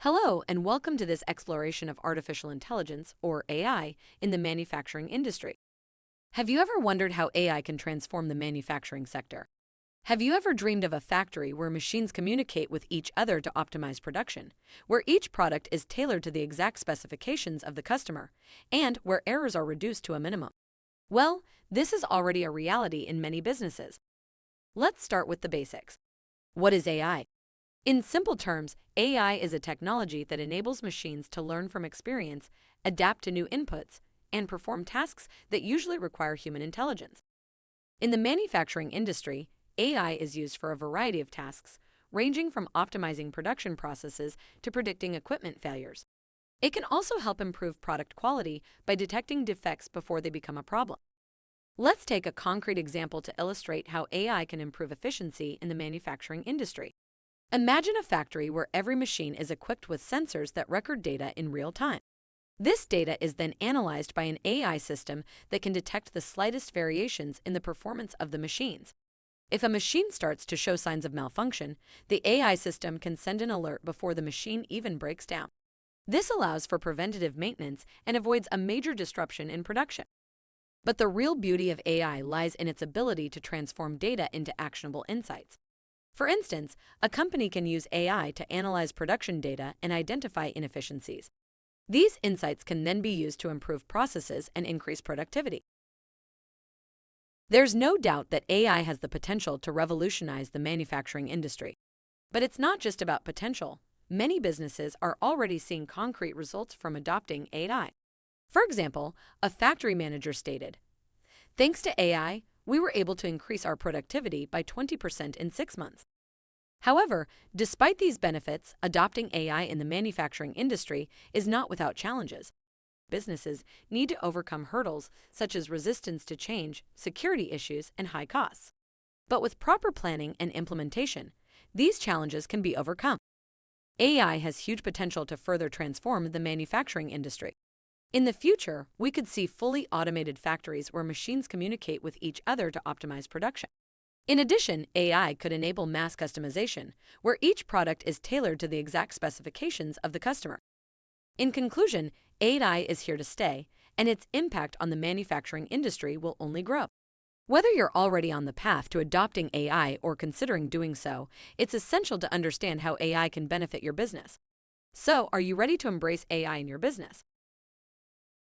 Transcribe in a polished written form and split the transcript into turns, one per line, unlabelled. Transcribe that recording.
Hello, and welcome to this exploration of artificial intelligence, or AI, in the manufacturing industry. Have you ever wondered how AI can transform the manufacturing sector? Have you ever dreamed of a factory where machines communicate with each other to optimize production, where each product is tailored to the exact specifications of the customer, and where errors are reduced to a minimum? Well, this is already a reality in many businesses. Let's start with the basics. What is AI? In simple terms, AI is a technology that enables machines to learn from experience, adapt to new inputs, and perform tasks that usually require human intelligence. In the manufacturing industry, AI is used for a variety of tasks, ranging from optimizing production processes to predicting equipment failures. It can also help improve product quality by detecting defects before they become a problem. Let's take a concrete example to illustrate how AI can improve efficiency in the manufacturing industry. Imagine a factory where every machine is equipped with sensors that record data in real time. This data is then analyzed by an AI system that can detect the slightest variations in the performance of the machines. If a machine starts to show signs of malfunction, the AI system can send an alert before the machine even breaks down. This allows for preventative maintenance and avoids a major disruption in production. But the real beauty of AI lies in its ability to transform data into actionable insights. For instance, a company can use AI to analyze production data and identify inefficiencies. These insights can then be used to improve processes and increase productivity. There's no doubt that AI has the potential to revolutionize the manufacturing industry. But it's not just about potential. Many businesses are already seeing concrete results from adopting AI. For example, a factory manager stated, "Thanks to AI, we were able to increase our productivity by 20% in 6 months." However, despite these benefits, adopting AI in the manufacturing industry is not without challenges. Businesses need to overcome hurdles such as resistance to change, security issues, and high costs. But with proper planning and implementation, these challenges can be overcome. AI has huge potential to further transform the manufacturing industry. In the future, we could see fully automated factories where machines communicate with each other to optimize production. In addition, AI could enable mass customization, where each product is tailored to the exact specifications of the customer. In conclusion, AI is here to stay, and its impact on the manufacturing industry will only grow. Whether you're already on the path to adopting AI or considering doing so, it's essential to understand how AI can benefit your business. So, are you ready to embrace AI in your business?